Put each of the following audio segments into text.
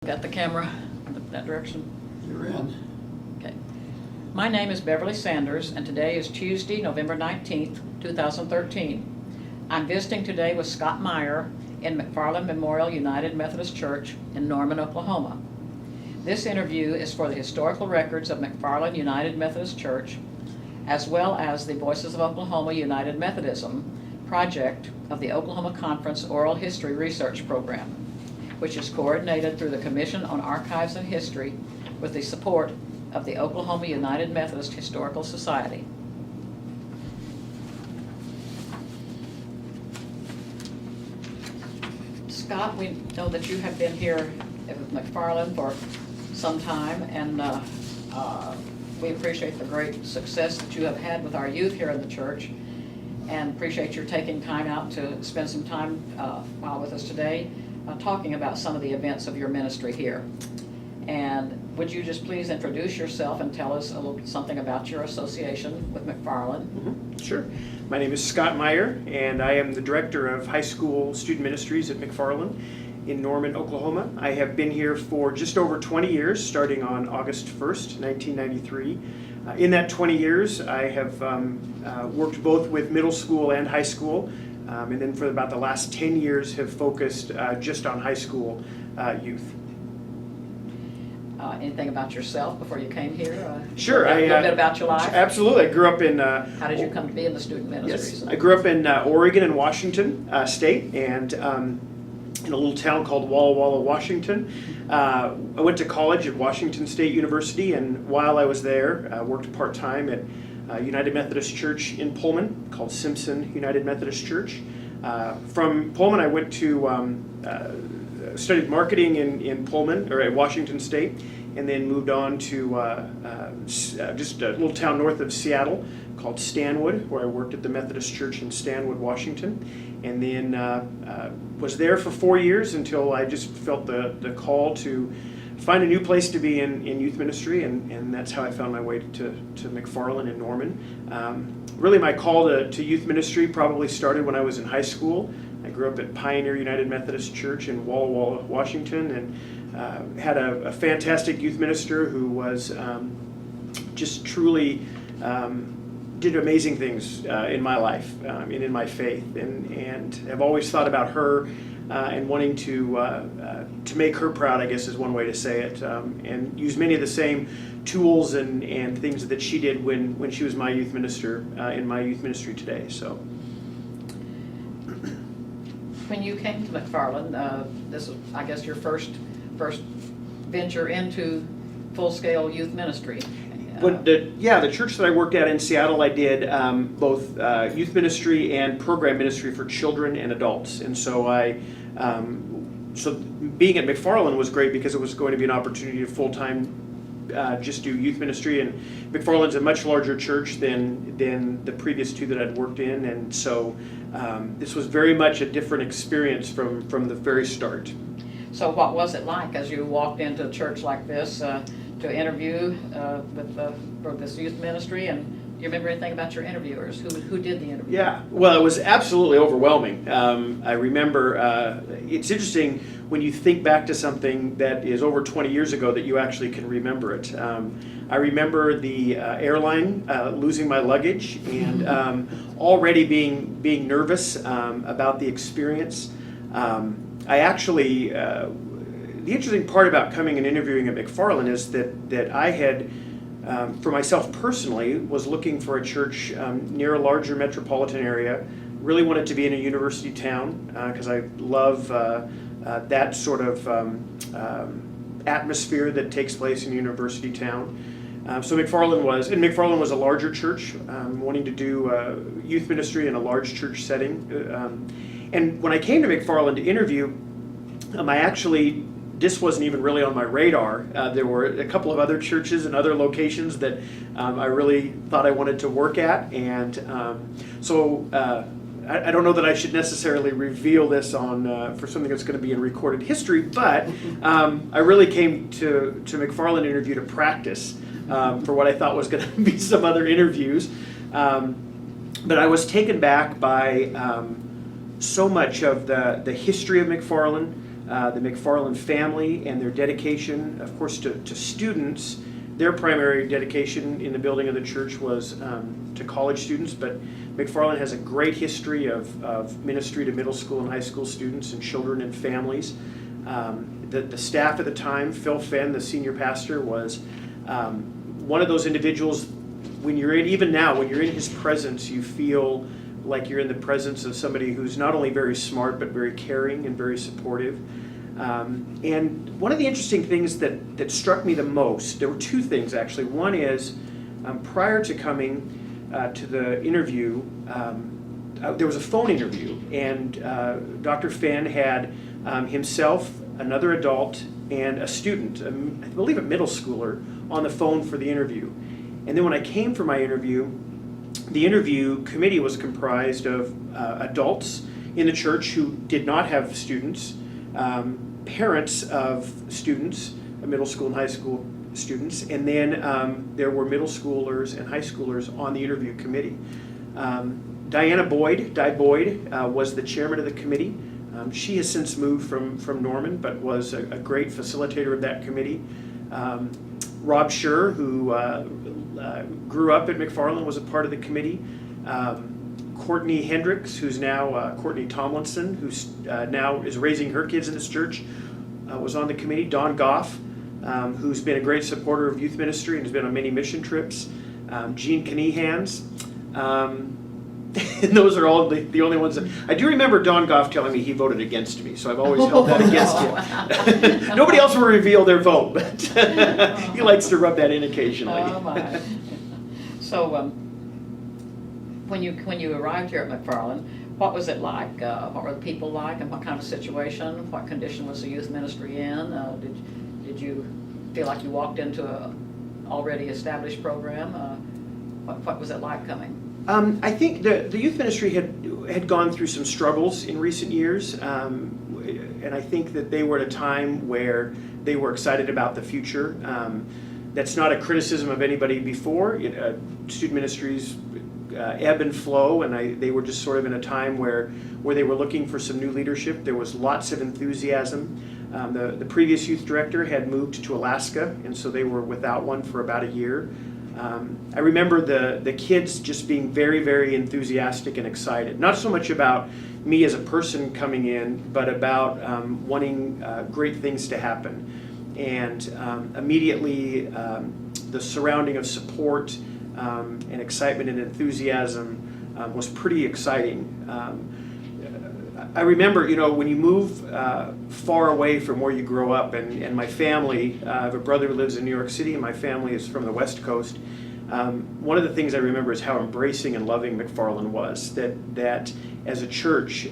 Got the camera that direction? You're in. Okay. My name is Beverly Sanders, and today is Tuesday, November 19th, 2013. I'm visiting today with Scott Meier in McFarlin Memorial United Methodist Church in Norman, Oklahoma. This interview is for the historical records of McFarlin United Methodist Church, as well as the Voices of Oklahoma United Methodism project of the Oklahoma Conference Oral History Research Program, which is coordinated through the Commission on Archives and History with the support of the Oklahoma United Methodist Historical Society. Scott, we know that you have been here at McFarlin for some time, and we appreciate the great success that you have had with our youth here in the church, and appreciate your taking time out to spend some time while with us today talking about some of the events of your ministry here. And would you just please introduce yourself and tell us a little something about your association with McFarlin? Mm-hmm. Sure. My name is Scott Meier, and I am the Director of High School Student Ministries at McFarlin in Norman, Oklahoma. I have been here for just over 20 years, starting on August 1st, 1993. In that 20 years, I have worked both with middle school and high school, and then for about the last 10 years have focused just on high school youth. Anything about yourself before you came here? Sure. A little bit about your life? Absolutely. I grew up in... How did you come to be in the student ministries? Yes. I grew up in Oregon and Washington State, and in a little town called Walla Walla, Washington. I went to college at Washington State University, and while I was there, I worked part-time at United Methodist Church in Pullman, called Simpson United Methodist Church. From Pullman, I went to studied marketing in Pullman, or at Washington State, and then moved on to just a little town north of Seattle called Stanwood, where I worked at the Methodist Church in Stanwood, Washington, and then was there for 4 years until I just felt the call to find a new place to be in youth ministry, and that's how I found my way to McFarlin in Norman. Really, my call to youth ministry probably started when I was in high school. I grew up at Pioneer United Methodist Church in Walla Walla, Washington, and had a fantastic youth minister who was just truly did amazing things in my life and in my faith, and have always thought about her and wanting to make her proud, I guess is one way to say it, and use many of the same tools and things that she did when she was my youth minister in my youth ministry today. So. When you came to McFarlin, this was, I guess, your first venture into full-scale youth ministry. The church that I worked at in Seattle, I did both youth ministry and program ministry for children and adults. And so so being at McFarlin was great because it was going to be an opportunity to full-time just do youth ministry. And McFarlin's a much larger church than the previous two that I'd worked in, and so this was very much a different experience from the very start. So what was it like as you walked into a church like this to interview for this youth ministry? And do you remember anything about your interviewers? Who did the interview? Yeah, well, it was absolutely overwhelming. I remember, it's interesting when you think back to something that is over 20 years ago that you actually can remember it. I remember the airline losing my luggage and already being nervous about the experience. I actually, the interesting part about coming and interviewing at McFarlin is that I had, for myself personally, was looking for a church near a larger metropolitan area. Really wanted to be in a university town because I love that sort of atmosphere that takes place in a university town. So McFarlin was a larger church, wanting to do youth ministry in a large church setting. And when I came to McFarlin to interview, this wasn't even really on my radar. There were a couple of other churches and other locations that I really thought I wanted to work at, and so I don't know that I should necessarily reveal this for something that's going to be in recorded history, but I really came to McFarlin interview to practice for what I thought was going to be some other interviews. But I was taken back by so much of the history of McFarlin, the McFarlin family and their dedication, of course, to students. Their primary dedication in the building of the church was to college students, but McFarlin has a great history of ministry to middle school and high school students and children and families. The staff at the time, Phil Fenn, the senior pastor, was one of those individuals, when you're in, even now, when you're in his presence, you feel like you're in the presence of somebody who's not only very smart, but very caring and very supportive. And one of the interesting things that struck me the most, there were two things actually. One is, prior to coming to the interview, there was a phone interview, and Dr. Fenn had himself, another adult, and a student, I believe a middle schooler, on the phone for the interview. And then when I came for my interview, the interview committee was comprised of adults in the church who did not have students, parents of students, middle school and high school students, and then there were middle schoolers and high schoolers on the interview committee. Diana Boyd, Di Boyd, was the chairman of the committee. She has since moved from Norman, but was a great facilitator of that committee. Rob Scher, who grew up at McFarlin, was a part of the committee. Courtney Hendricks, who's now Courtney Tomlinson, who's now is raising her kids in this church, was on the committee. Don Goff, who's been a great supporter of youth ministry and has been on many mission trips. Gene Knehans. And those are all the only ones that I do remember. Don Goff telling me he voted against me, so I've always held that against him. Nobody else will reveal their vote, but he likes to rub that in occasionally. Oh my. So when you arrived here at McFarlin, what was it like? What were the people like, and what kind of situation? What condition was the youth ministry in? Did you feel like you walked into a already established program? What was it like coming? I think the youth ministry had gone through some struggles in recent years, and I think that they were at a time where they were excited about the future. That's not a criticism of anybody before. Student ministries ebb and flow, and they were just sort of in a time where they were looking for some new leadership. There was lots of enthusiasm. The previous youth director had moved to Alaska, and so they were without one for about a year. I remember the kids just being very, very enthusiastic and excited. Not so much about me as a person coming in, but about wanting great things to happen. And immediately the surrounding of support and excitement and enthusiasm was pretty exciting. I remember, when you move far away from where you grow up, and my family, I have a brother who lives in New York City, and my family is from the West Coast. One of the things I remember is how embracing and loving McFarlin was. That as a church,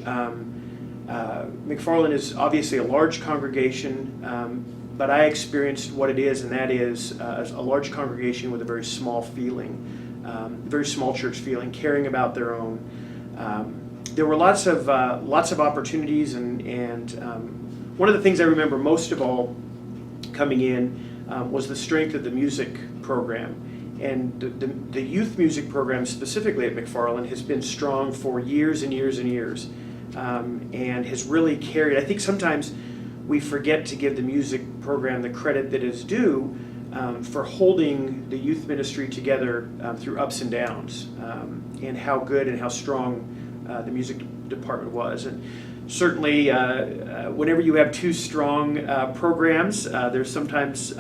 McFarlin is obviously a large congregation, but I experienced what it is, and that is a large congregation with a very small feeling, very small church feeling, caring about their own. There were lots of opportunities, and one of the things I remember most of all coming in was the strength of the music program. And the youth music program specifically at McFarlin has been strong for years and years and years, and has really carried. I think sometimes we forget to give the music program the credit that is due for holding the youth ministry together through ups and downs, and how good and how strong the music department was. And certainly whenever you have two strong programs, there's sometimes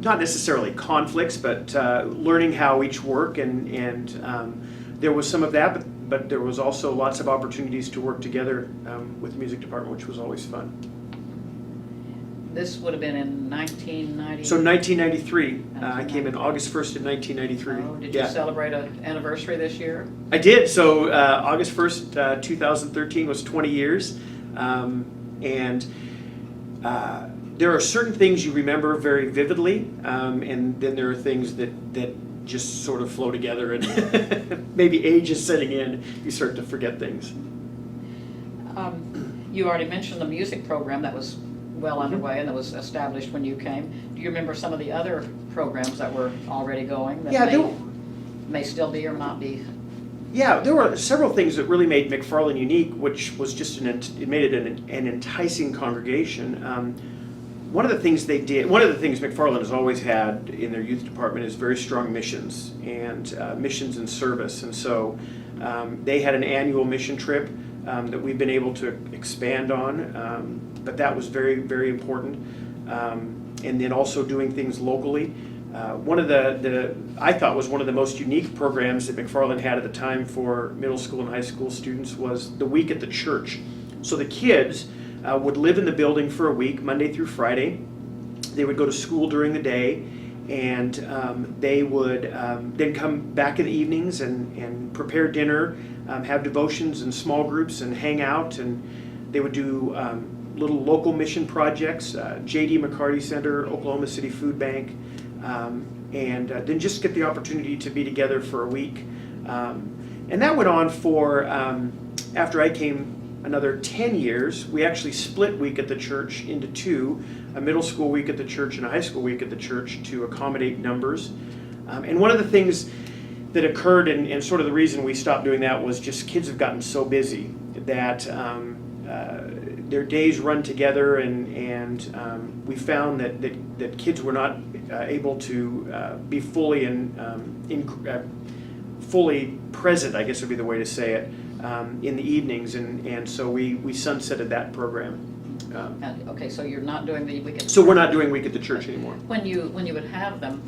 not necessarily conflicts, but learning how each work, and there was some of that, but there was also lots of opportunities to work together with the music department, which was always fun. This would have been in 1990. So 1993, I came in August 1st of 1993. Oh, did you celebrate an anniversary this year? I did. So August 1st, 2013 was 20 years. And there are certain things you remember very vividly, and then there are things that just sort of flow together, and maybe age is setting in, you start to forget things. You already mentioned the music program that was well underway and that was established when you came. Do you remember some of the other programs that were already going that may still be or not be Yeah, there were several things that really made McFarlin unique, which was just it made it an enticing congregation. One of the things McFarlin has always had in their youth department is very strong missions and service. And so they had an annual mission trip that we've been able to expand on, but that was very, very important. And then also doing things locally. One of I thought was one of the most unique programs that McFarland had at the time for middle school and high school students was the week at the church. So the kids would live in the building for a week, Monday through Friday. They would go to school during the day, and they would then come back in the evenings and prepare dinner, have devotions in small groups and hang out, and they would do little local mission projects, J.D. McCarty Center, Oklahoma City Food Bank, and then just get the opportunity to be together for a week. And that went on for, after I came, another 10 years. We actually split week at the church into two, a middle school week at the church and a high school week at the church to accommodate numbers. And one of the things that occurred, and sort of the reason we stopped doing that, was just kids have gotten so busy that their days run together, and we found that kids were not able to be fully fully present, I guess would be the way to say it, in the evenings, and so we sunsetted that program. Okay, so you're not doing the week at the So church. we're not doing week at the church anymore. When you would have them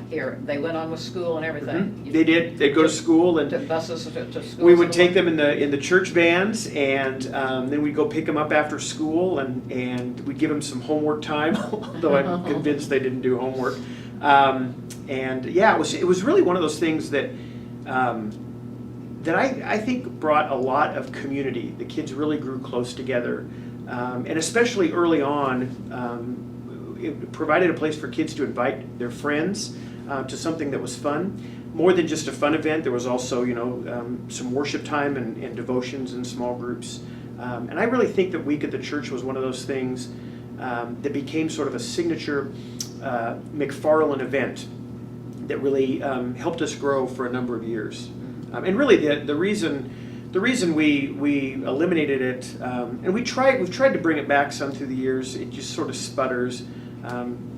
here, they went on with school and everything? Mm-hmm. They did. They'd go to school, and Took buses to school? we would take them in the church vans, and then we'd go pick them up after school, and we'd give them some homework time, although I'm convinced they didn't do homework. And yeah, it was really one of those things that I think brought a lot of community. The kids really grew close together, and especially early on, it provided a place for kids to invite their friends to something that was fun. More than just a fun event, there was also, some worship time and devotions in small groups. And I really think that Week at the Church was one of those things that became sort of a signature McFarlin event that really helped us grow for a number of years. And really, the reason we eliminated it, and we've tried to bring it back some through the years. It just sort of sputters.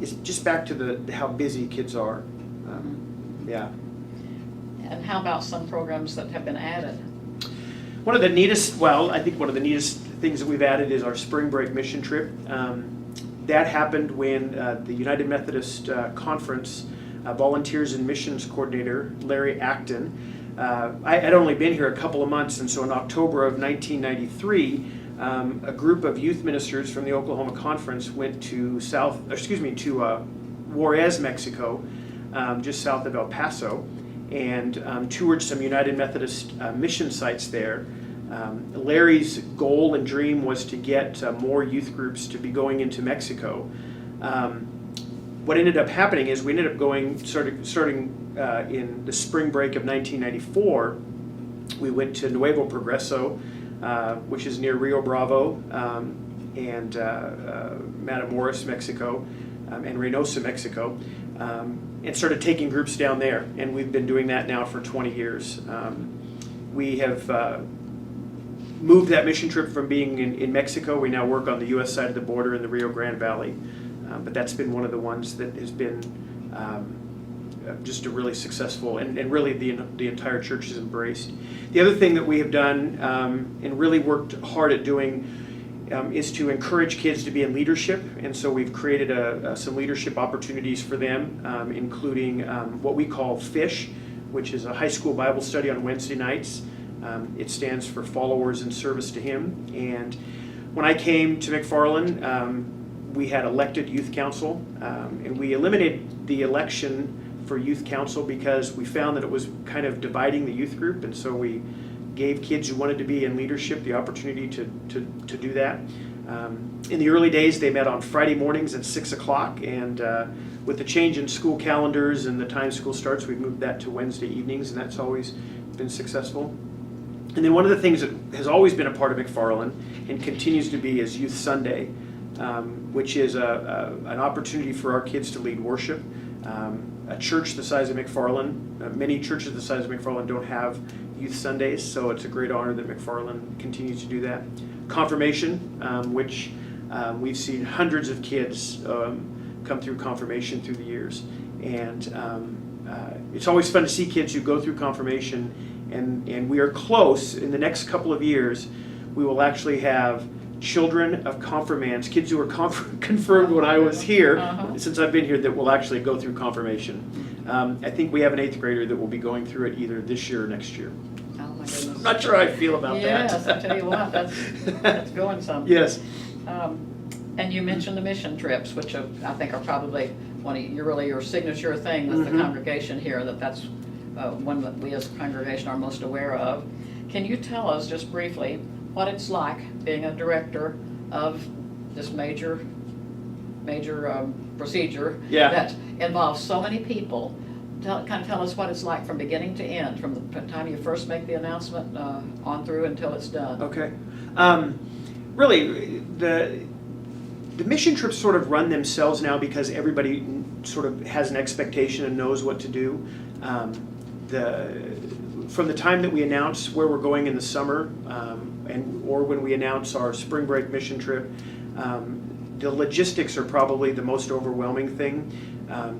It's just back to how busy kids are. Yeah. And how about some programs that have been added? One of the neatest things that we've added is our spring break mission trip. That happened when the United Methodist Conference Volunteers and Missions Coordinator, Larry Acton, I had only been here a couple of months, and so in October of 1993, a group of youth ministers from the Oklahoma Conference went to Juarez, Mexico, just south of El Paso, and toured some United Methodist mission sites there. Larry's goal and dream was to get more youth groups to be going into Mexico. What ended up happening is we ended up starting in the spring break of 1994. We went to Nuevo Progreso, which is near Rio Bravo, and Matamoros, Mexico, and Reynosa, Mexico, and started taking groups down there. And we've been doing that now for 20 years. We have moved that mission trip from being in Mexico. We now work on the U.S. side of the border in the Rio Grande Valley. But that's been one of the ones that has been just a really successful, and really the entire church has embraced. The other thing that we have done and really worked hard at doing is to encourage kids to be in leadership, and so we've created some leadership opportunities for them, including what we call FISH, which is a high school Bible study on Wednesday nights. It stands for Followers in Service to Him. And when I came to McFarland, we had elected youth council, and we eliminated the election for youth council because we found that it was kind of dividing the youth group, and so we gave kids who wanted to be in leadership the opportunity to do that. In the early days, they met on Friday mornings at 6 o'clock, and with the change in school calendars and the time school starts, we've moved that to Wednesday evenings, and that's always been successful. And then one of the things that has always been a part of McFarland and continues to be is Youth Sunday, which is an opportunity for our kids to lead worship. A church the size of McFarland, many churches the size of McFarland don't have Youth Sundays, so it's a great honor that McFarlin continues to do that. Confirmation, which we've seen hundreds of kids come through confirmation through the years. And it's always fun to see kids who go through confirmation, and we are close. In the next couple of years, we will actually have children of confirmands, kids who were confirmed when I was here, since I've been here, that will actually go through confirmation. I think we have an 8th grader that will be going through it either this year or next year. Oh my goodness. I'm not sure how I feel about that. Yes, I tell you what, that's going some. Yes. And you mentioned the mission trips, which I think are probably one of your signature thing with the congregation here, that's one that we as a congregation are most aware of. Can you tell us just briefly what it's like being a director of this major procedure that involves so many people? Tell us what it's like from beginning to end, from the time you first make the announcement on through until it's done. Okay. Really, the mission trips sort of run themselves now because everybody sort of has an expectation and knows what to do. From the time that we announce where we're going in the summer, or when we announce our spring break mission trip, the logistics are probably the most overwhelming thing.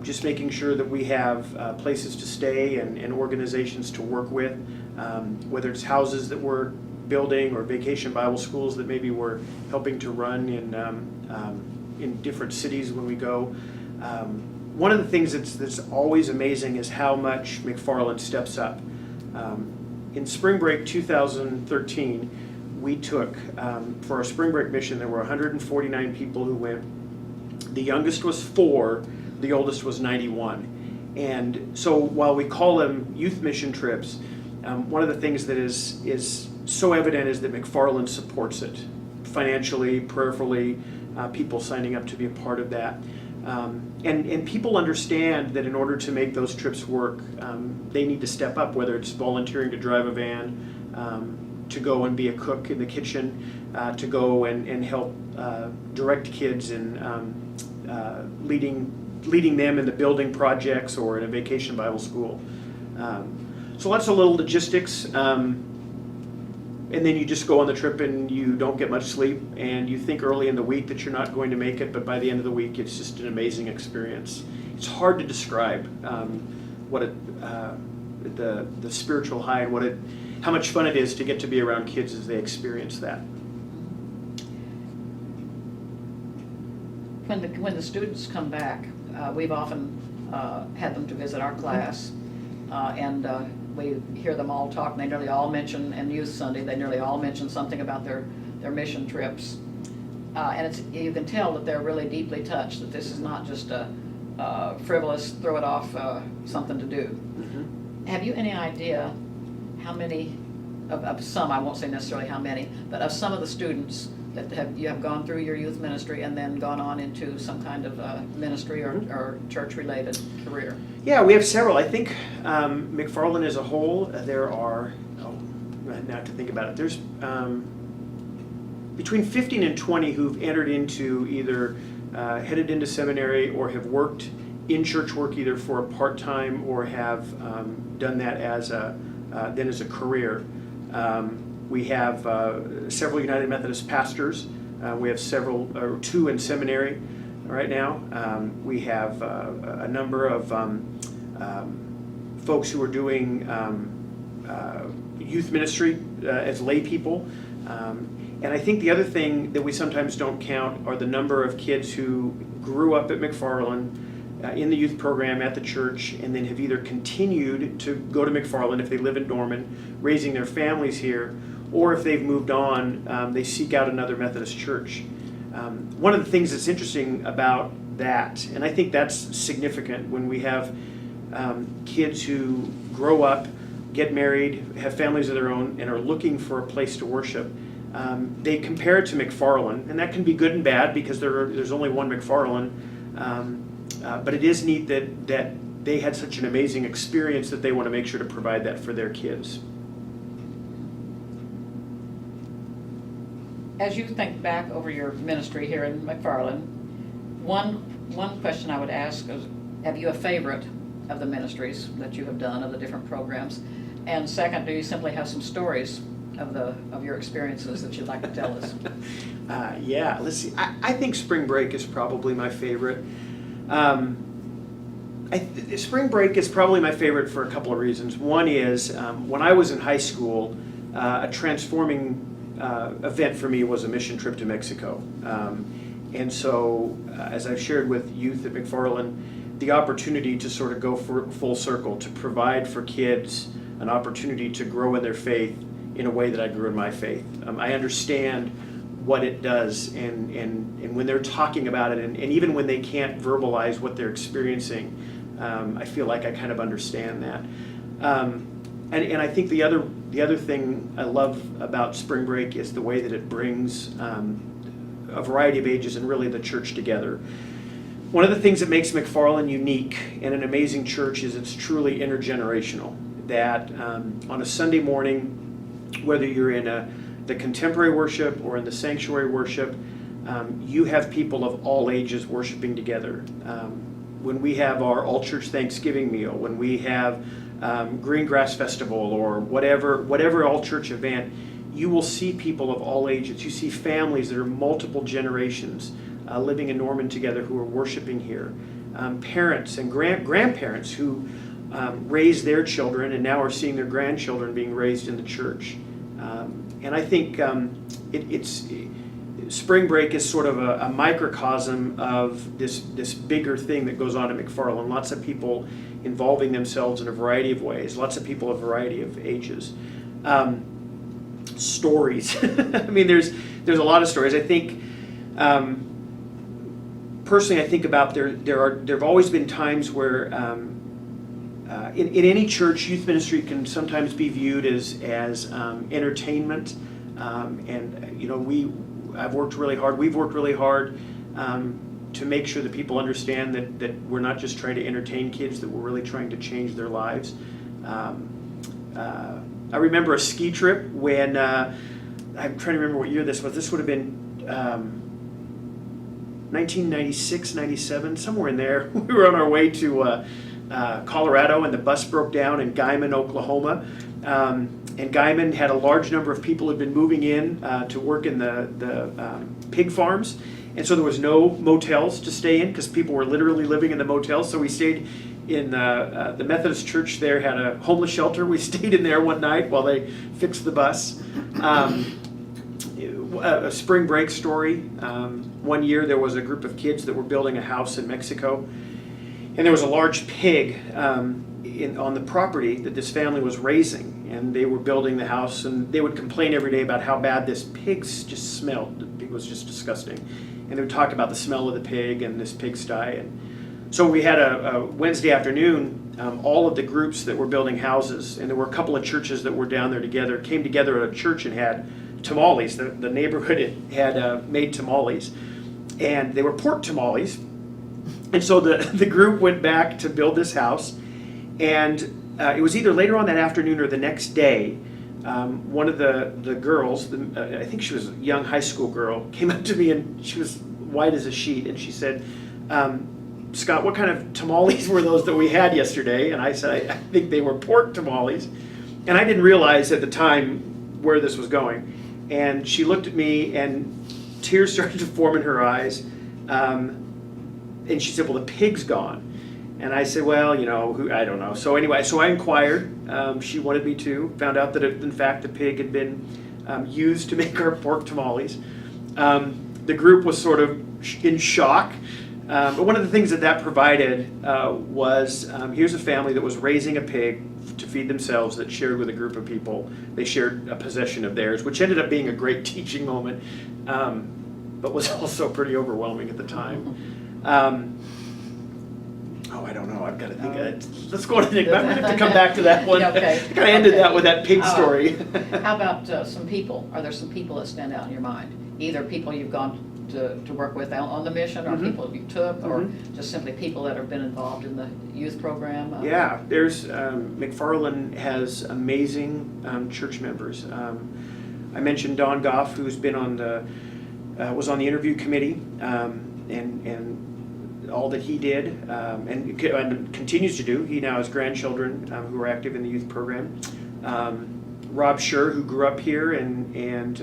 Just making sure that we have places to stay and organizations to work with, whether it's houses that we're building or vacation Bible schools that maybe we're helping to run in different cities when we go. One of the things that's always amazing is how much McFarland steps up. In spring break 2013, we took, for our spring break mission, there were 149 people who went. The youngest was 4, the oldest was 91. And so while we call them youth mission trips, one of the things that is so evident is that McFarland supports it financially, prayerfully, people signing up to be a part of that. And people understand that in order to make those trips work, they need to step up, whether it's volunteering to drive a van, to go and be a cook in the kitchen, to go and help direct kids in leading them in the building projects or in a vacation Bible school. So lots of little logistics. And then you just go on the trip and you don't get much sleep, and you think early in the week that you're not going to make it, but by the end of the week it's just an amazing experience. It's hard to describe what the spiritual high and how much fun it is to get to be around kids as they experience that. When the students come back, we've often had them to visit our class, and we hear them all talk, and they nearly all mention, and Youth Sunday, they nearly all mention something about their mission trips. And you can tell that they're really deeply touched, that this is not just a frivolous, throw it off, something to do. Mm-hmm. Have you any idea how many, of some, I won't say necessarily how many, but of some of the students that you have gone through your youth ministry and then gone on into some kind of ministry or church-related career? Yeah, we have several. I think McFarlin as a whole, there are, now to think about it, there's between 15 and 20 who've entered into either headed into seminary or have worked in church work either for a part-time or have done that as a career. We have several United Methodist pastors. We have two in seminary right now. We have a number of folks who are doing youth ministry as lay people. And I think the other thing that we sometimes don't count are the number of kids who grew up at McFarlin in the youth program at the church and then have either continued to go to McFarlin if they live in Norman, raising their families here, or if they've moved on, they seek out another Methodist church. One of the things that's interesting about that, and I think that's significant when we have kids who grow up, get married, have families of their own, and are looking for a place to worship, they compare it to McFarlin, and that can be good and bad because there's only one McFarlin, but it is neat that they had such an amazing experience that they want to make sure to provide that for their kids. As you think back over your ministry here in McFarland, one question I would ask is, have you a favorite of the ministries that you have done, of the different programs? And second, do you simply have some stories of your experiences that you'd like to tell us? Yeah, let's see. I think spring break is probably my favorite. Spring break is probably my favorite for a couple of reasons. One is when I was in high school, a transforming event for me was a mission trip to Mexico. And so, as I've shared with youth at McFarlin, the opportunity to sort of go full circle, to provide for kids an opportunity to grow in their faith in a way that I grew in my faith. I understand what it does, and when they're talking about it, and even when they can't verbalize what they're experiencing, I feel like I kind of understand that. And I think the other thing I love about spring break is the way that it brings a variety of ages and really the church together. One of the things that makes McFarlin unique and an amazing church is it's truly intergenerational. That on a Sunday morning, whether you're in the contemporary worship or in the sanctuary worship, you have people of all ages worshiping together. When we have our all-church Thanksgiving meal, when we have Green Grass Festival or whatever all-church event, you will see people of all ages. You see families that are multiple generations living in Norman together who are worshiping here. Parents and grandparents who raised their children and now are seeing their grandchildren being raised in the church. And I think spring break is sort of a microcosm of this bigger thing that goes on at McFarlin. Lots of people involving themselves in a variety of ways. Lots of people of a variety of ages. Stories. I mean, there's a lot of stories. I think personally, I think about there have always been times where in any church, youth ministry can sometimes be viewed as entertainment, and you know we've worked really hard to make sure that people understand that we're not just trying to entertain kids, that we're really trying to change their lives. I remember a ski trip when I'm trying to remember what year this was. This would have been 1996, 97, somewhere in there. We were on our way to Colorado, and the bus broke down in Guyman, Oklahoma. And Guyman had a large number of people who had been moving in to work in the pig farms. And so there was no motels to stay in because people were literally living in the motels. So we stayed in the Methodist church there, had a homeless shelter. We stayed in there one night while they fixed the bus. A spring break story. One year there was a group of kids that were building a house in Mexico. And there was a large pig on the property that this family was raising. And they were building the house, and they would complain every day about how bad this pig just smelled. The pig was just disgusting. And they would talk about the smell of the pig and this pigsty. And so we had a Wednesday afternoon, all of the groups that were building houses, and there were a couple of churches that were down there together, came together at a church and had tamales. The neighborhood had made tamales, and they were pork tamales. And so the group went back to build this house, and it was either later on that afternoon or the next day. One of the girls, I think she was a young high school girl, came up to me, and she was white as a sheet, and she said, Scott, what kind of tamales were those that we had yesterday? And I said, I think they were pork tamales. And I didn't realize at the time where this was going. And she looked at me, and tears started to form in her eyes. And she said, well, the pig's gone. And I said, well, I don't know. So anyway, I inquired. She wanted me to. Found out that, in fact, the pig had been used to make our pork tamales. The group was sort of in shock. But one of the things that provided was, here's a family that was raising a pig to feed themselves that shared with a group of people. They shared a possession of theirs, which ended up being a great teaching moment, but was also pretty overwhelming at the time. I don't know. I've got to think. Let's go on and think. I'm going to have to come back to that one. Okay. I kind of ended that with that pig story. How about some people? Are there some people that stand out in your mind? Either people you've gone to work with on the mission, or people you took, or just simply people that have been involved in the youth program? Yeah, there's McFarlin has amazing church members. I mentioned Don Goff, who's been was on the interview committee, and all that he did and continues to do. He now has grandchildren who are active in the youth program. Rob Scher, who grew up here and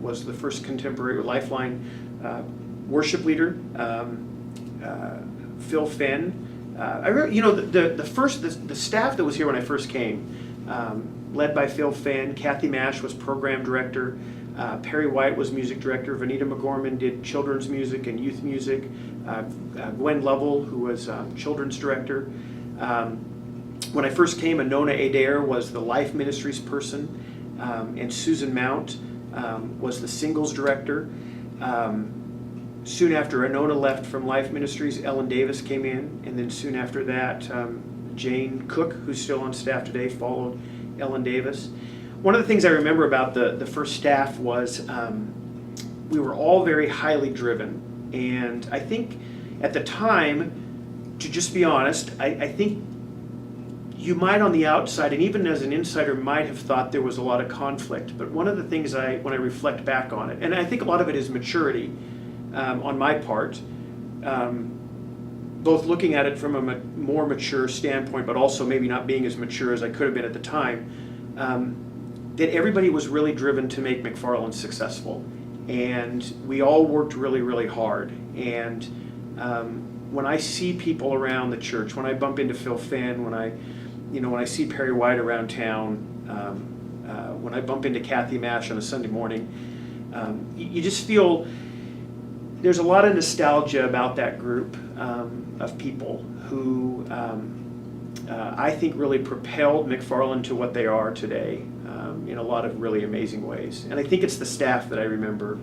was the first contemporary Lifeline worship leader. Phil Finn. I remember, the staff that was here when I first came, led by Phil Finn. Kathy Mash was program director. Perry White was music director. Vanita McGorman did children's music and youth music. Gwen Lovell, who was children's director. When I first came, Anona Adair was the Life Ministries person, and Susan Mount was the singles director. Soon after Anona left from Life Ministries, Ellen Davis came in, and then soon after that, Jane Cook, who's still on staff today, followed Ellen Davis. One of the things I remember about the first staff was we were all very highly driven, and I think at the time, to just be honest, I think you might on the outside, and even as an insider, might have thought there was a lot of conflict. But one of the things when I reflect back on it, and I think a lot of it is maturity on my part, both looking at it from a more mature standpoint, but also maybe not being as mature as I could have been at the time, that everybody was really driven to make McFarland successful. And we all worked really, really hard. And when I see people around the church, when I bump into Phil Finn, when I see Perry White around town, when I bump into Kathy Mash on a Sunday morning, you just feel there's a lot of nostalgia about that group of people who I think really propelled McFarland to what they are today in a lot of really amazing ways. And I think it's the staff that I remember.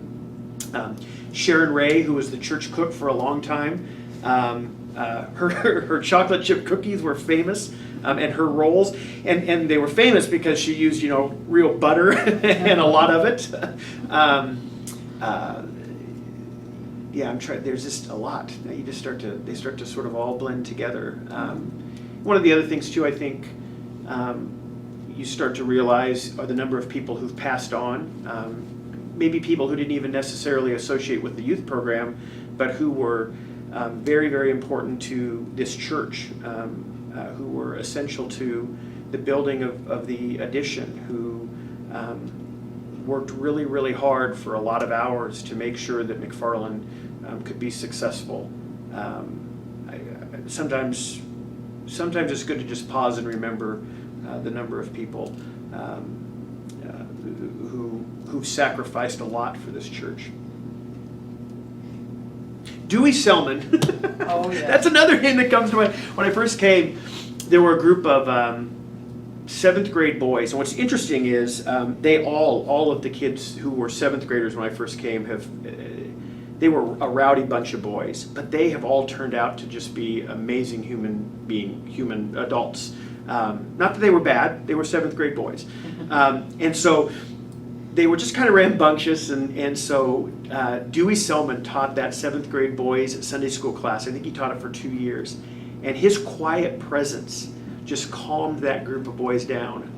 Sharon Ray, who was the church cook for a long time, her chocolate chip cookies were famous, and her rolls, and they were famous because she used real butter and a lot of it. I'm trying. There's just a lot. They start to sort of all blend together. One of the other things too, I think, you start to realize are the number of people who've passed on. Maybe people who didn't even necessarily associate with the youth program, but who were very, very important to this church, who were essential to the building of the addition, who worked really, really hard for a lot of hours to make sure that McFarland could be successful. Sometimes it's good to just pause and remember the number of people who sacrificed a lot for this church. Dewey Selman. Oh, yeah. That's another name that comes to mind. When I first came, there were a group of 7th grade boys, and what's interesting is they all of the kids who were 7th graders when I first came they were a rowdy bunch of boys, but they have all turned out to just be amazing human adults. Not that they were bad, they were 7th grade boys. And so they were just kind of rambunctious, and so Dewey Selman taught that 7th grade boys Sunday school class. I think he taught it for 2 years. And his quiet presence just calmed that group of boys down.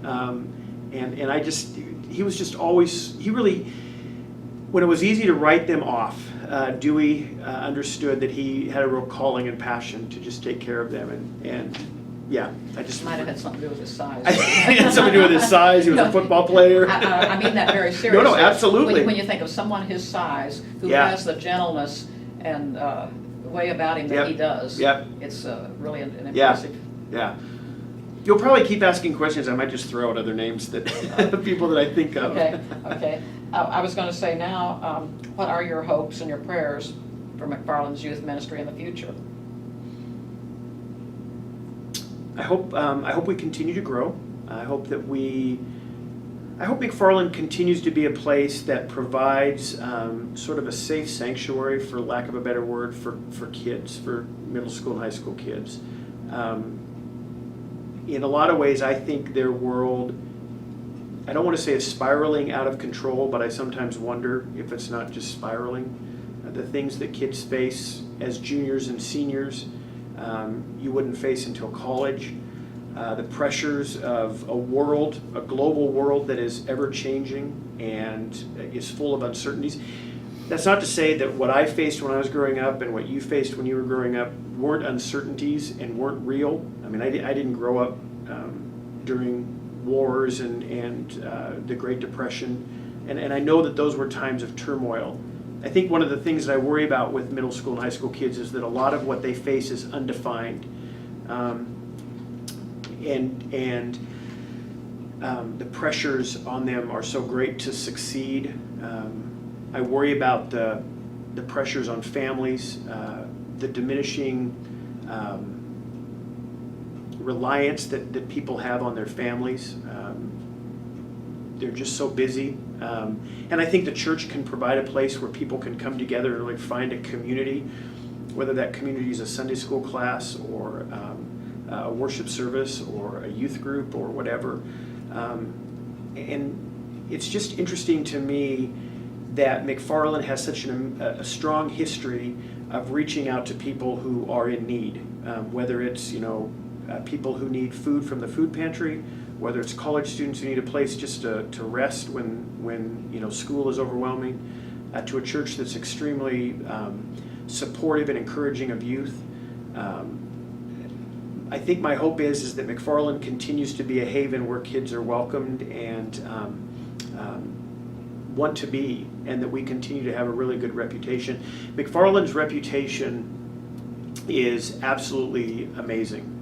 He was just always, when it was easy to write them off, Dewey understood that he had a real calling and passion to just take care of them. And I just might have had something to do with his size. It had something to do with his size. He was a football player. I mean that very seriously. No, absolutely. When you think of someone his size who has the gentleness and way about him that he does, it's really an impressive. Yeah. You'll probably keep asking questions. I might just throw out other names that people that I think of. Okay. I was going to say now, what are your hopes and your prayers for McFarland's youth ministry in the future? I hope we continue to grow. I hope McFarland continues to be a place that provides sort of a safe sanctuary, for lack of a better word, for kids, for middle school and high school kids. In a lot of ways, I think their world, I don't want to say it's spiraling out of control, but I sometimes wonder if it's not just spiraling. The things that kids face as juniors and seniors, you wouldn't face until college. The pressures of a global world that is ever changing and is full of uncertainties. That's not to say that what I faced when I was growing up and what you faced when you were growing up weren't uncertainties and weren't real. I mean, I didn't grow up during wars and the Great Depression, and I know that those were times of turmoil. I think one of the things that I worry about with middle school and high school kids is that a lot of what they face is undefined, and the pressures on them are so great to succeed. I worry about the pressures on families, the diminishing reliance that people have on their families. They're just so busy. And I think the church can provide a place where people can come together and like find a community, whether that community is a Sunday school class or a worship service or a youth group or whatever. And it's just interesting to me that McFarlin has such a strong history of reaching out to people who are in need, whether it's people who need food from the food pantry, whether it's college students who need a place just to rest when school is overwhelming, to a church that's extremely supportive and encouraging of youth. I think my hope is that McFarland continues to be a haven where kids are welcomed and want to be, and that we continue to have a really good reputation. McFarland's reputation is absolutely amazing.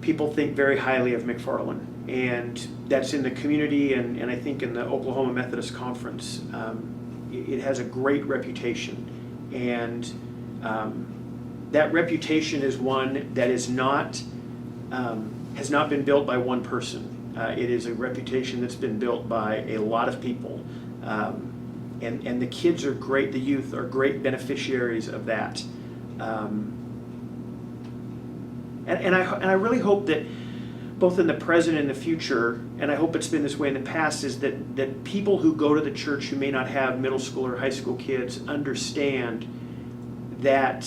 People think very highly of McFarland, and that's in the community and I think in the Oklahoma Methodist Conference. It has a great reputation, and that reputation is one that is not has not been built by one person. It is a reputation that's been built by a lot of people, and the kids are great. The youth are great beneficiaries of that. And I really hope that both in the present and the future, and I hope it's been this way in the past, is that people who go to the church who may not have middle school or high school kids understand that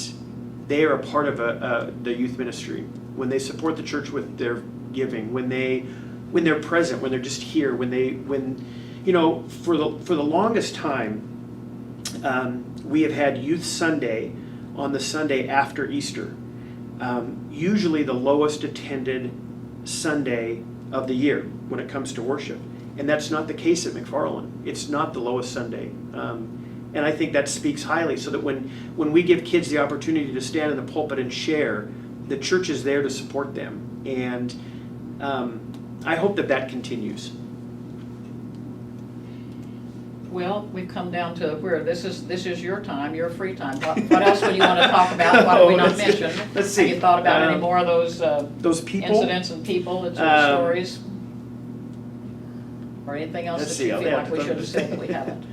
they are a part of the youth ministry. When they support the church with their giving, when they're present, when they're just here, for the longest time, we have had Youth Sunday on the Sunday after Easter. Usually the lowest attended Sunday of the year when it comes to worship. And that's not the case at McFarland. It's not the lowest Sunday. And I think that speaks highly, so that when we give kids the opportunity to stand in the pulpit and share, the church is there to support them. And I hope that continues. Well, we've come down to where this is your time, your free time. What else would you want to talk about? What did we not mention? Let's see. Have you thought about any more of those people? incidents and people, stories? Or anything else that you feel like we should have said that we haven't?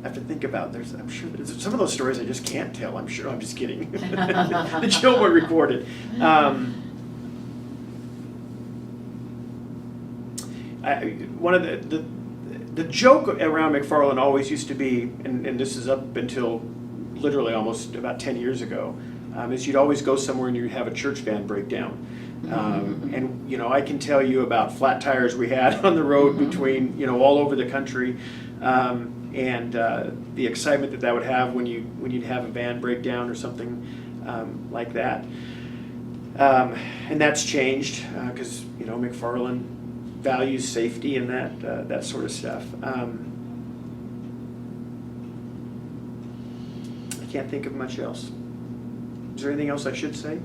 I have to think about. I'm sure there's some of those stories I just can't tell. I'm sure. I'm just kidding. The show were recorded. One of the joke around McFarland always used to be, and this is up until literally almost about 10 years ago, is you'd always go somewhere and you'd have a church van breakdown. And I can tell you about flat tires we had on the road between all over the country, and the excitement that would have when you'd have a van breakdown or something like that. And that's changed because McFarland values safety and that sort of stuff. I can't think of much else. Is there anything else I should say?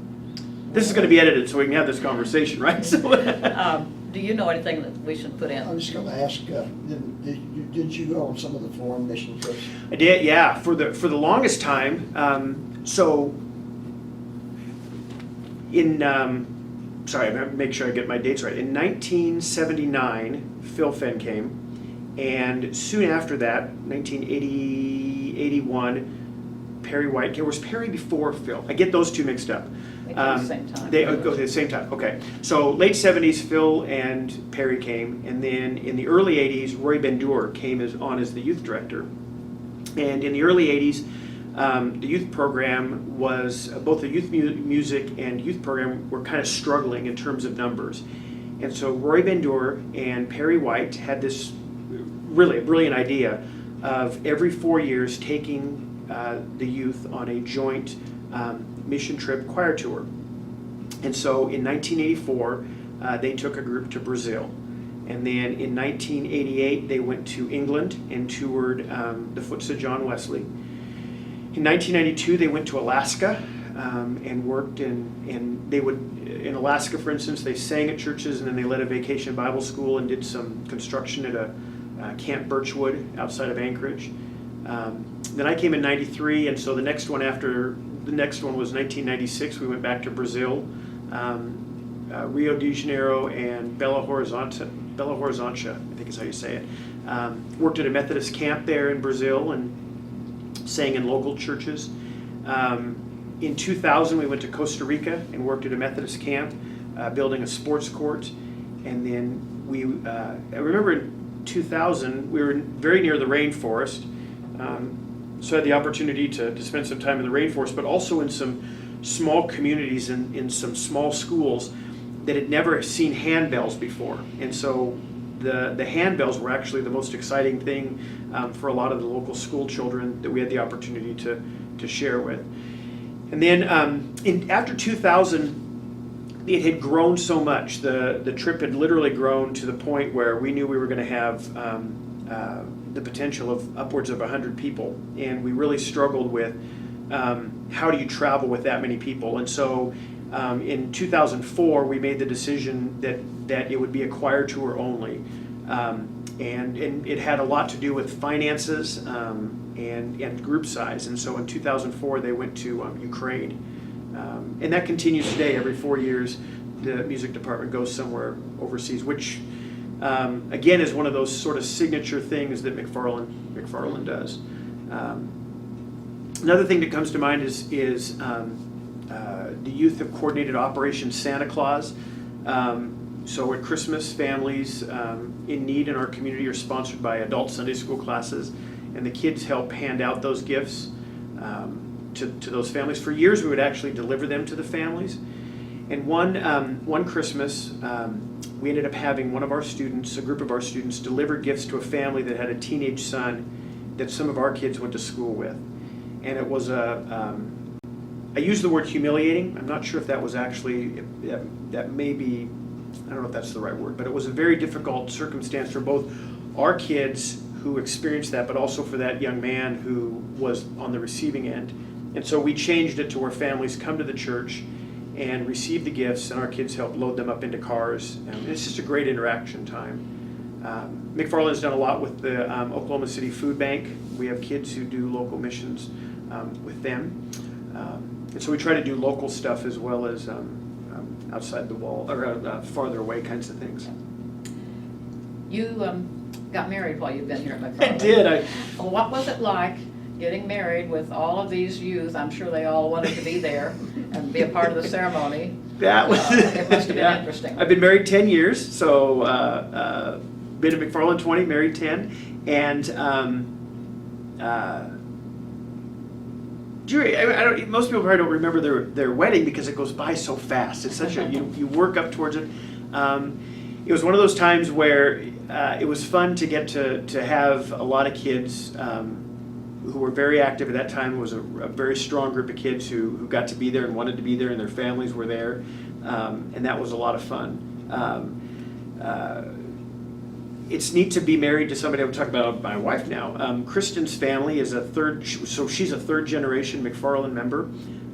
This is going to be edited so we can have this conversation, right? So, do you know anything that we should put in? I was just going to ask, did you go on some of the foreign mission trips? I did, yeah. For the longest time. So in sorry, I'm going to make sure I get my dates right. In 1979, Phil Fenn came, and soon after that, 1980, 81, Perry White came. Or was Perry before Phil? I get those two mixed up. They go at the same time. They go at the same time, okay. So late 70s, Phil and Perry came, and then in the early 80s, Roy Ben-Dur came on as the youth director. And in the early 80s, the youth program was, both the youth music and youth program were kind of struggling in terms of numbers. And so Roy Ben-Dur and Perry White had this really brilliant idea of every 4 years taking the youth on a joint mission trip choir tour. And so in 1984, they took a group to Brazil. And then in 1988, they went to England and toured the Footsteps of John Wesley. In 1992, they went to Alaska and worked and they would, in Alaska, for instance, they sang at churches, and then they led a vacation Bible school and did some construction at a Camp Birchwood outside of Anchorage. Then I came in 93, and so the next one was 1996. We went back to Brazil, Rio de Janeiro and Belo Horizonte, I think is how you say it. Worked at a Methodist camp there in Brazil and sang in local churches. In 2000, we went to Costa Rica and worked at a Methodist camp, building a sports court. And then I remember in 2000, we were very near the rainforest. So I had the opportunity to spend some time in the rainforest, but also in some small communities in some small schools that had never seen handbells before. And so the handbells were actually the most exciting thing for a lot of the local school children that we had the opportunity to share with. And then after 2000, it had grown so much. The trip had literally grown to the point where we knew we were going to have the potential of upwards of 100 people. And we really struggled with how do you travel with that many people. And so in 2004, we made the decision that it would be a choir tour only. And it had a lot to do with finances and group size. And so in 2004, they went to Ukraine. And that continues today. Every 4 years, the music department goes somewhere overseas, which, again, is one of those sort of signature things that McFarlin does. Another thing that comes to mind is the youth have coordinated Operation Santa Claus. So at Christmas, families in need in our community are sponsored by adult Sunday school classes, and the kids help hand out those gifts to those families. For years, we would actually deliver them to the families. And one Christmas, we ended up having a group of our students, deliver gifts to a family that had a teenage son that some of our kids went to school with. And it was I use the word humiliating. I'm not sure if that was actually, that may be, I don't know if that's the right word, but it was a very difficult circumstance for both our kids who experienced that, but also for that young man who was on the receiving end. And so we changed it to where families come to the church and receive the gifts, and our kids help load them up into cars. And it's just a great interaction time. McFarland's done a lot with the Oklahoma City Food Bank. We have kids who do local missions with them. And so we try to do local stuff as well as outside the wall, or farther away kinds of things. You got married while you've been here at McFarland. I did. Well, what was it like getting married with all of these youth? I'm sure they all wanted to be there and be a part of the ceremony. That was it must have been interesting. I've been married 10 years, so been at McFarland 20, married 10, and most people probably don't remember their wedding because it goes by so fast. It's such a you work up towards it. It was one of those times where it was fun to get to have a lot of kids who were very active at that time. It was a very strong group of kids who got to be there and wanted to be there, and their families were there, and that was a lot of fun. It's neat to be married to somebody. I'm talking about my wife now. Kristen's family is she's a third generation McFarlin member.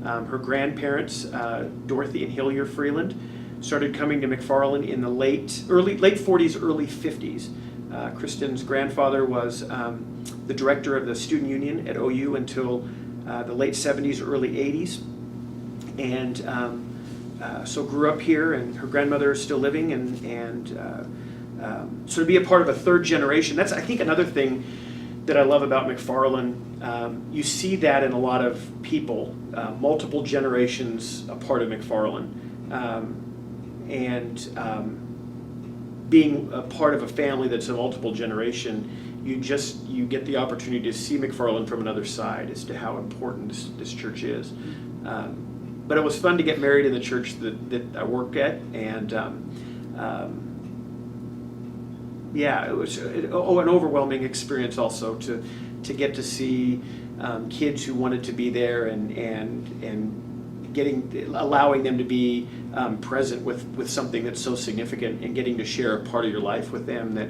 Her grandparents, Dorothy and Hillier Freeland, started coming to McFarlin in the late 40s, early 50s. Kristen's grandfather was the director of the student union at OU until the late 70s, early 80s. And so grew up here, and her grandmother is still living, so to be a part of a third generation, that's, I think, another thing that I love about McFarlin. You see that in a lot of people, multiple generations a part of McFarlin. Being a part of a family that's a multiple generation, you get the opportunity to see McFarlin from another side as to how important this church is. But it was fun to get married in the church that I work at, and it was an overwhelming experience also to get to see kids who wanted to be there and allowing them to be present with something that's so significant, and getting to share a part of your life with them that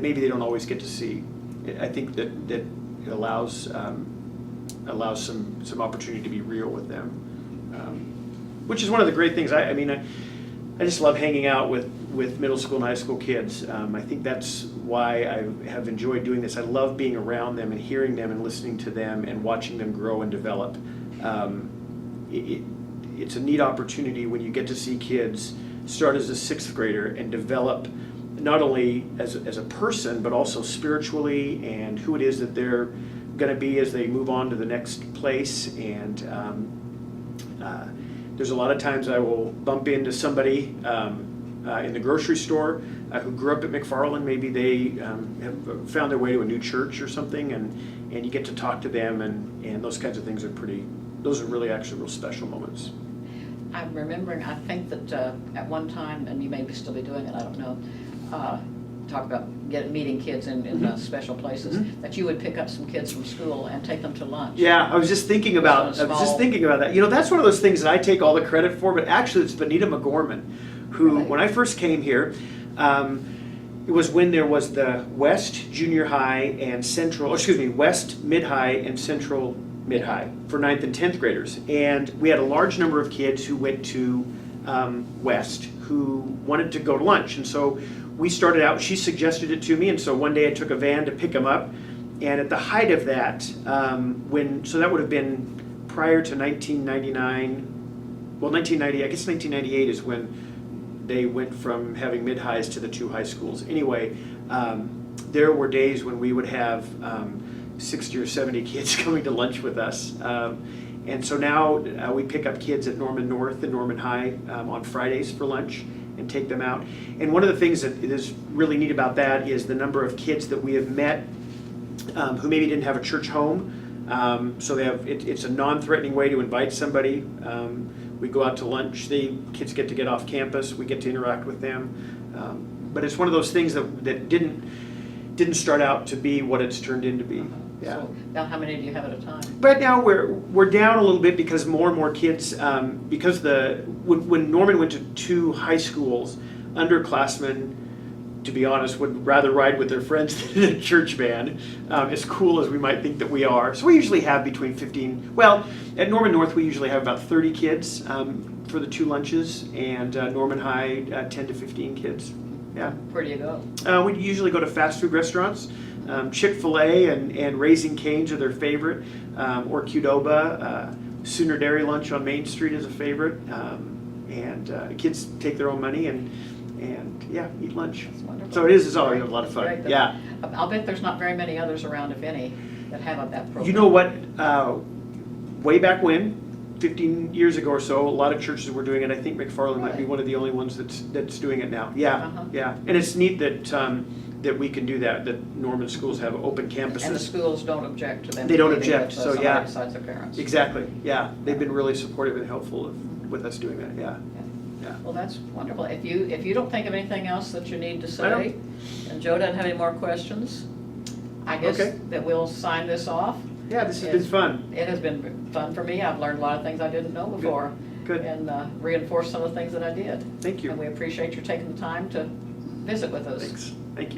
maybe they don't always get to see. I think that it allows some opportunity to be real with them, which is one of the great things. I just love hanging out with middle school and high school kids. I think that's why I have enjoyed doing this. I love being around them and hearing them and listening to them and watching them grow and develop. It's a neat opportunity when you get to see kids start as a sixth grader and develop not only as a person, but also spiritually, and who it is that they're going to be as they move on to the next place. And there's a lot of times I will bump into somebody in the grocery store who grew up at McFarlin. Maybe they have found their way to a new church or something, and you get to talk to them, and those kinds of things are those are really actually real special moments. I'm remembering, I think that at one time, and you may still be doing it, I don't know, talk about meeting kids in special places, that you would pick up some kids from school and take them to lunch. Yeah, I was just thinking about that. You know, that's one of those things that I take all the credit for, but actually it's Benita McGorman, who, Really? when I first came here, it was when there was the West Junior High and West Mid-High and Central Mid-High for 9th and 10th graders. And we had a large number of kids who went to West who wanted to go to lunch. And so we started out, she suggested it to me, and so one day I took a van to pick them up. And at the height of that, so that would have been prior to 1999, well, 1990, I guess 1998 is when they went from having mid-highs to the 2 high schools. Anyway, there were days when we would have 60 or 70 kids coming to lunch with us. And so now we pick up kids at Norman North and Norman High on Fridays for lunch and take them out. And one of the things that is really neat about that is the number of kids that we have met who maybe didn't have a church home. So it's a non-threatening way to invite somebody. We go out to lunch. Kids get to get off campus. We get to interact with them. But it's one of those things that didn't start out to be what it's turned into be. Yeah. So now how many do you have at a time? Right now we're down a little bit because more and more kids, because when Norman went to 2 high schools, underclassmen, to be honest, would rather ride with their friends than a church van, as cool as we might think that we are. So we usually have between 15, well, at Norman North we usually have about 30 kids for the 2 lunches, and Norman High 10 to 15 kids. Yeah. Where do you go? We usually go to fast food restaurants. Chick-fil-A and Raising Cane's are their favorite, or Qdoba. Sooner Dairy Lunch on Main Street is a favorite, and kids take their own money and eat lunch. That's wonderful. So it's always a lot of fun. Great. Yeah. I'll bet there's not very many others around, if any, that have that program. You know what? Way back when, 15 years ago or so, a lot of churches were doing it. I think McFarlin might be one of the only ones that's doing it now. Yeah, yeah. And it's neat that we can do that. That Norman schools have open campuses. And the schools don't object to them. They don't meeting object. with, So somebody yeah. Besides their parents. Exactly. Yeah. They've been really supportive and helpful with us doing that. Yeah. Yeah. Well, that's wonderful. If you don't think of anything else that you need to I say, don't. and Joe doesn't have any more questions, I guess Okay. that we'll sign this off. Yeah. This has been fun. It has been fun for me. I've learned a lot of things I didn't know before. Good. And reinforced some of the things that I did. Thank you. And we appreciate you taking the time to visit with us. Thanks.